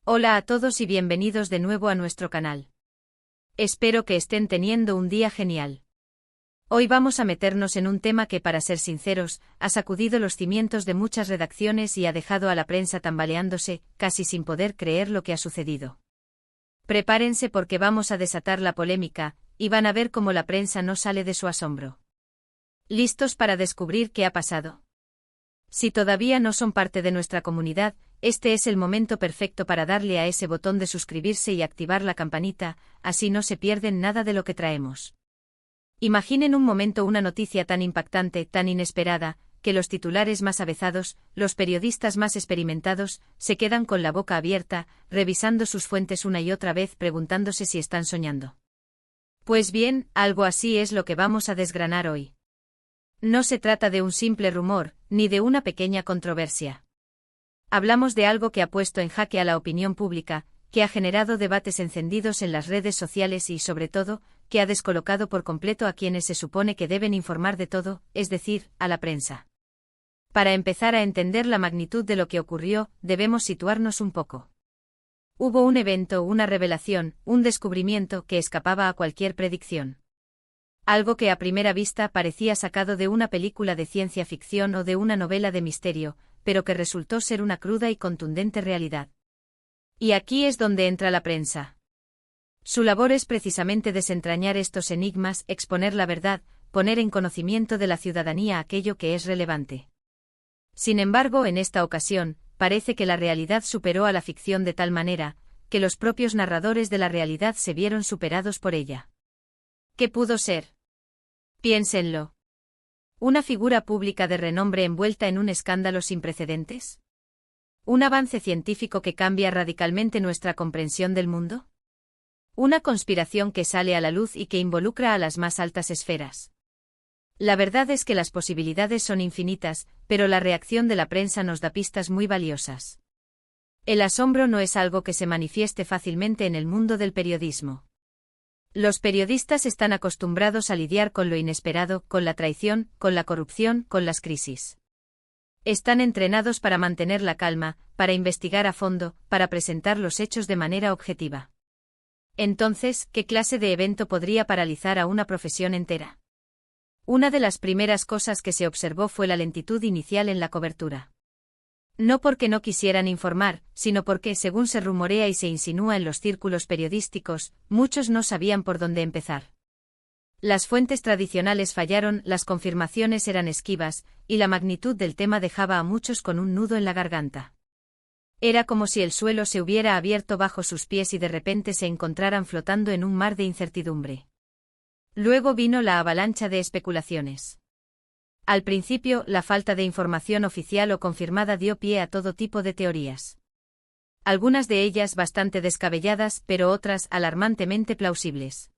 Hola a todos y bienvenidos de nuevo a nuestro canal. Espero que estén teniendo un día genial. Hoy vamos a meternos en un tema que, para ser sinceros, ha sacudido los cimientos de muchas redacciones y ha dejado a la prensa tambaleándose, casi sin poder creer lo que ha sucedido. Prepárense porque vamos a desatar la polémica, y van a ver cómo la prensa no sale de su asombro. ¿Listos para descubrir qué ha pasado? Si todavía no son parte de nuestra comunidad, este es el momento perfecto para darle a ese botón de suscribirse y activar la campanita, así no se pierden nada de lo que traemos. Imaginen un momento una noticia tan impactante, tan inesperada, que los titulares más avezados, los periodistas más experimentados, se quedan con la boca abierta, revisando sus fuentes una y otra vez preguntándose si están soñando. Pues bien, algo así es lo que vamos a desgranar hoy. No se trata de un simple rumor, ni de una pequeña controversia. Hablamos de algo que ha puesto en jaque a la opinión pública, que ha generado debates encendidos en las redes sociales y, sobre todo, que ha descolocado por completo a quienes se supone que deben informar de todo, es decir, a la prensa. Para empezar a entender la magnitud de lo que ocurrió, debemos situarnos un poco. Hubo un evento, una revelación, un descubrimiento que escapaba a cualquier predicción. Algo que a primera vista parecía sacado de una película de ciencia ficción o de una novela de misterio, pero que resultó ser una cruda y contundente realidad. Y aquí es donde entra la prensa. Su labor es precisamente desentrañar estos enigmas, exponer la verdad, poner en conocimiento de la ciudadanía aquello que es relevante. Sin embargo, en esta ocasión, parece que la realidad superó a la ficción de tal manera, que los propios narradores de la realidad se vieron superados por ella. ¿Qué pudo ser? Piénsenlo. ¿Una figura pública de renombre envuelta en un escándalo sin precedentes? ¿Un avance científico que cambia radicalmente nuestra comprensión del mundo? ¿Una conspiración que sale a la luz y que involucra a las más altas esferas? La verdad es que las posibilidades son infinitas, pero la reacción de la prensa nos da pistas muy valiosas. El asombro no es algo que se manifieste fácilmente en el mundo del periodismo. Los periodistas están acostumbrados a lidiar con lo inesperado, con la traición, con la corrupción, con las crisis. Están entrenados para mantener la calma, para investigar a fondo, para presentar los hechos de manera objetiva. Entonces, ¿qué clase de evento podría paralizar a una profesión entera? Una de las primeras cosas que se observó fue la lentitud inicial en la cobertura. No porque no quisieran informar, sino porque, según se rumorea y se insinúa en los círculos periodísticos, muchos no sabían por dónde empezar. Las fuentes tradicionales fallaron, las confirmaciones eran esquivas, y la magnitud del tema dejaba a muchos con un nudo en la garganta. Era como si el suelo se hubiera abierto bajo sus pies y de repente se encontraran flotando en un mar de incertidumbre. Luego vino la avalancha de especulaciones. Al principio, la falta de información oficial o confirmada dio pie a todo tipo de teorías. Algunas de ellas bastante descabelladas, pero otras alarmantemente plausibles.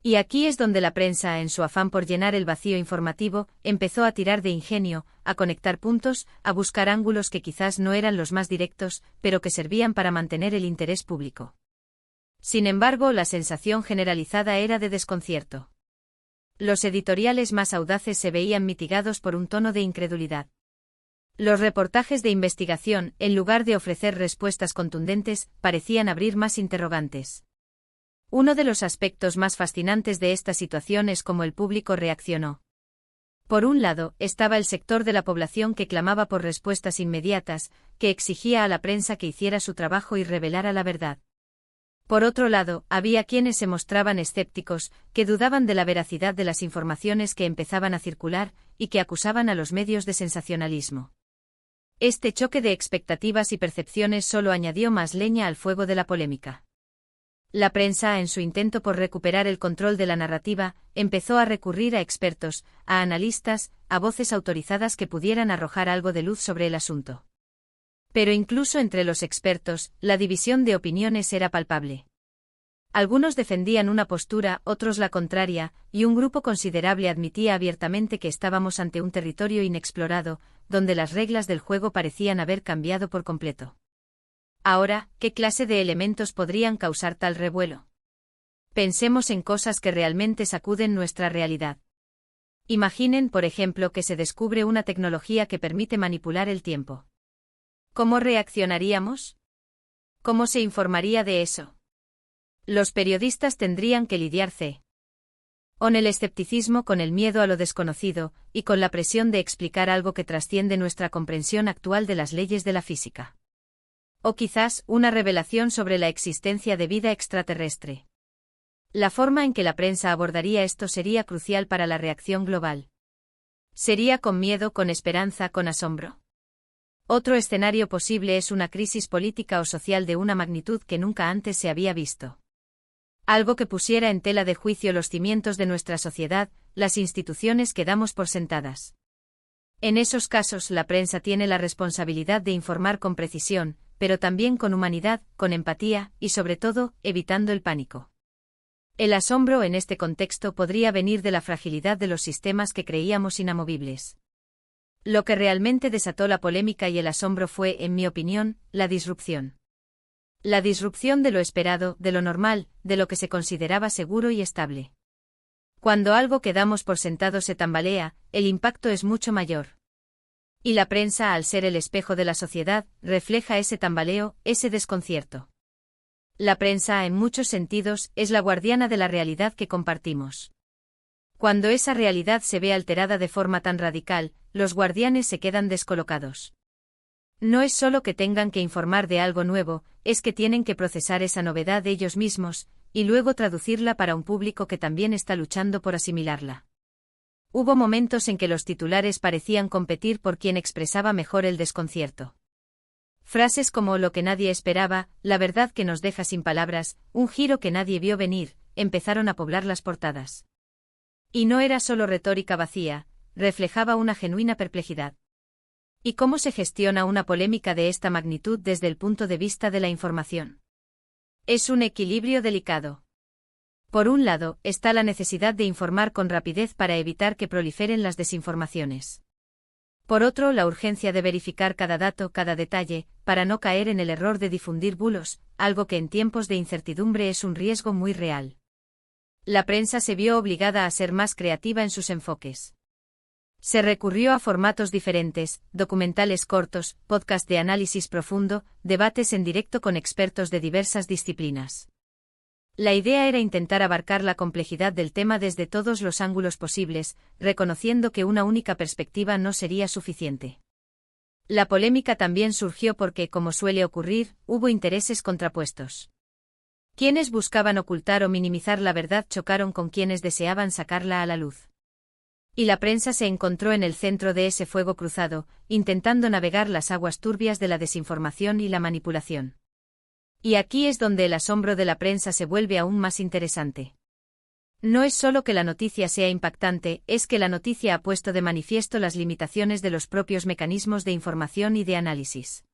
Y aquí es donde la prensa, en su afán por llenar el vacío informativo, empezó a tirar de ingenio, a conectar puntos, a buscar ángulos que quizás no eran los más directos, pero que servían para mantener el interés público. Sin embargo, la sensación generalizada era de desconcierto. Los editoriales más audaces se veían mitigados por un tono de incredulidad. Los reportajes de investigación, en lugar de ofrecer respuestas contundentes, parecían abrir más interrogantes. Uno de los aspectos más fascinantes de esta situación es cómo el público reaccionó. Por un lado, estaba el sector de la población que clamaba por respuestas inmediatas, que exigía a la prensa que hiciera su trabajo y revelara la verdad. Por otro lado, había quienes se mostraban escépticos, que dudaban de la veracidad de las informaciones que empezaban a circular, y que acusaban a los medios de sensacionalismo. Este choque de expectativas y percepciones solo añadió más leña al fuego de la polémica. La prensa, en su intento por recuperar el control de la narrativa, empezó a recurrir a expertos, a analistas, a voces autorizadas que pudieran arrojar algo de luz sobre el asunto. Pero incluso entre los expertos, la división de opiniones era palpable. Algunos defendían una postura, otros la contraria, y un grupo considerable admitía abiertamente que estábamos ante un territorio inexplorado, donde las reglas del juego parecían haber cambiado por completo. Ahora, ¿qué clase de elementos podrían causar tal revuelo? Pensemos en cosas que realmente sacuden nuestra realidad. Imaginen, por ejemplo, que se descubre una tecnología que permite manipular el tiempo. ¿Cómo reaccionaríamos? ¿Cómo se informaría de eso? Los periodistas tendrían que lidiar con el escepticismo, con el miedo a lo desconocido, y con la presión de explicar algo que trasciende nuestra comprensión actual de las leyes de la física. O quizás, una revelación sobre la existencia de vida extraterrestre. La forma en que la prensa abordaría esto sería crucial para la reacción global. ¿Sería con miedo, con esperanza, con asombro? Otro escenario posible es una crisis política o social de una magnitud que nunca antes se había visto. Algo que pusiera en tela de juicio los cimientos de nuestra sociedad, las instituciones que damos por sentadas. En esos casos, la prensa tiene la responsabilidad de informar con precisión, pero también con humanidad, con empatía, y sobre todo, evitando el pánico. El asombro en este contexto podría venir de la fragilidad de los sistemas que creíamos inamovibles. Lo que realmente desató la polémica y el asombro fue, en mi opinión, la disrupción. La disrupción de lo esperado, de lo normal, de lo que se consideraba seguro y estable. Cuando algo que damos por sentado se tambalea, el impacto es mucho mayor. Y la prensa, al ser el espejo de la sociedad, refleja ese tambaleo, ese desconcierto. La prensa, en muchos sentidos, es la guardiana de la realidad que compartimos. Cuando esa realidad se ve alterada de forma tan radical, los guardianes se quedan descolocados. No es solo que tengan que informar de algo nuevo, es que tienen que procesar esa novedad de ellos mismos, y luego traducirla para un público que también está luchando por asimilarla. Hubo momentos en que los titulares parecían competir por quien expresaba mejor el desconcierto. Frases como lo que nadie esperaba, la verdad que nos deja sin palabras, un giro que nadie vio venir, empezaron a poblar las portadas. Y no era solo retórica vacía, reflejaba una genuina perplejidad. ¿Y cómo se gestiona una polémica de esta magnitud desde el punto de vista de la información? Es un equilibrio delicado. Por un lado, está la necesidad de informar con rapidez para evitar que proliferen las desinformaciones. Por otro, la urgencia de verificar cada dato, cada detalle, para no caer en el error de difundir bulos, algo que en tiempos de incertidumbre es un riesgo muy real. La prensa se vio obligada a ser más creativa en sus enfoques. Se recurrió a formatos diferentes, documentales cortos, podcast de análisis profundo, debates en directo con expertos de diversas disciplinas. La idea era intentar abarcar la complejidad del tema desde todos los ángulos posibles, reconociendo que una única perspectiva no sería suficiente. La polémica también surgió porque, como suele ocurrir, hubo intereses contrapuestos. Quienes buscaban ocultar o minimizar la verdad chocaron con quienes deseaban sacarla a la luz. Y la prensa se encontró en el centro de ese fuego cruzado, intentando navegar las aguas turbias de la desinformación y la manipulación. Y aquí es donde el asombro de la prensa se vuelve aún más interesante. No es solo que la noticia sea impactante, es que la noticia ha puesto de manifiesto las limitaciones de los propios mecanismos de información y de análisis.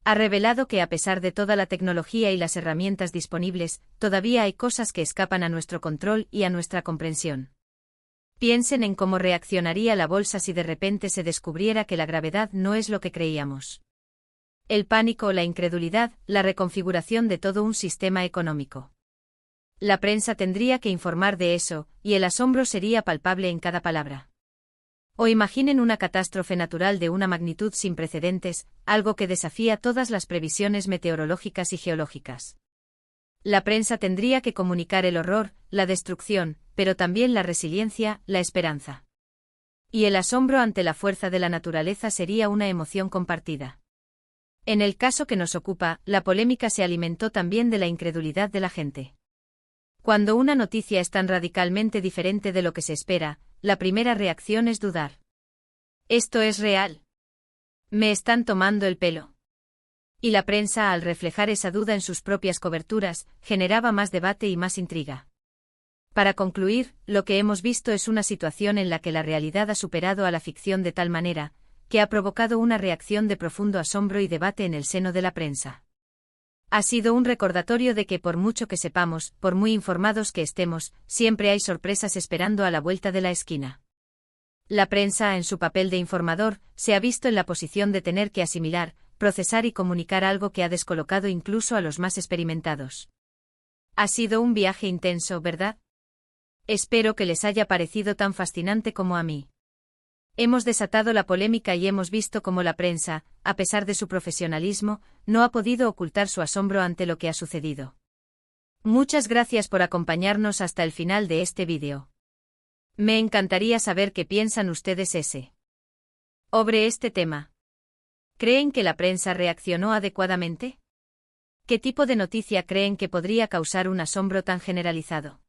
Ha revelado que a pesar de toda la tecnología y las herramientas disponibles, todavía hay cosas que escapan a nuestro control y a nuestra comprensión. Piensen en cómo reaccionaría la bolsa si de repente se descubriera que la gravedad no es lo que creíamos. El pánico, la incredulidad, la reconfiguración de todo un sistema económico. La prensa tendría que informar de eso, y el asombro sería palpable en cada palabra. O imaginen una catástrofe natural de una magnitud sin precedentes, algo que desafía todas las previsiones meteorológicas y geológicas. La prensa tendría que comunicar el horror, la destrucción, pero también la resiliencia, la esperanza. Y el asombro ante la fuerza de la naturaleza sería una emoción compartida. En el caso que nos ocupa, la polémica se alimentó también de la incredulidad de la gente. Cuando una noticia es tan radicalmente diferente de lo que se espera, la primera reacción es dudar. ¿Esto es real? ¿Me están tomando el pelo? Y la prensa, al reflejar esa duda en sus propias coberturas, generaba más debate y más intriga. Para concluir, lo que hemos visto es una situación en la que la realidad ha superado a la ficción de tal manera, que ha provocado una reacción de profundo asombro y debate en el seno de la prensa. Ha sido un recordatorio de que por mucho que sepamos, por muy informados que estemos, siempre hay sorpresas esperando a la vuelta de la esquina. La prensa, en su papel de informador, se ha visto en la posición de tener que asimilar, procesar y comunicar algo que ha descolocado incluso a los más experimentados. Ha sido un viaje intenso, ¿verdad? Espero que les haya parecido tan fascinante como a mí. Hemos desatado la polémica y hemos visto cómo la prensa, a pesar de su profesionalismo, no ha podido ocultar su asombro ante lo que ha sucedido. Muchas gracias por acompañarnos hasta el final de este vídeo. Me encantaría saber qué piensan ustedes sobre este tema. ¿Creen que la prensa reaccionó adecuadamente? ¿Qué tipo de noticia creen que podría causar un asombro tan generalizado?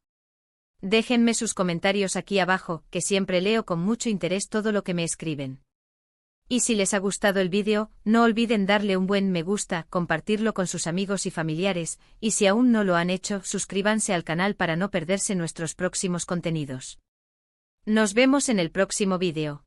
Déjenme sus comentarios aquí abajo, que siempre leo con mucho interés todo lo que me escriben. Y si les ha gustado el vídeo, no olviden darle un buen me gusta, compartirlo con sus amigos y familiares, y si aún no lo han hecho, suscríbanse al canal para no perderse nuestros próximos contenidos. Nos vemos en el próximo vídeo.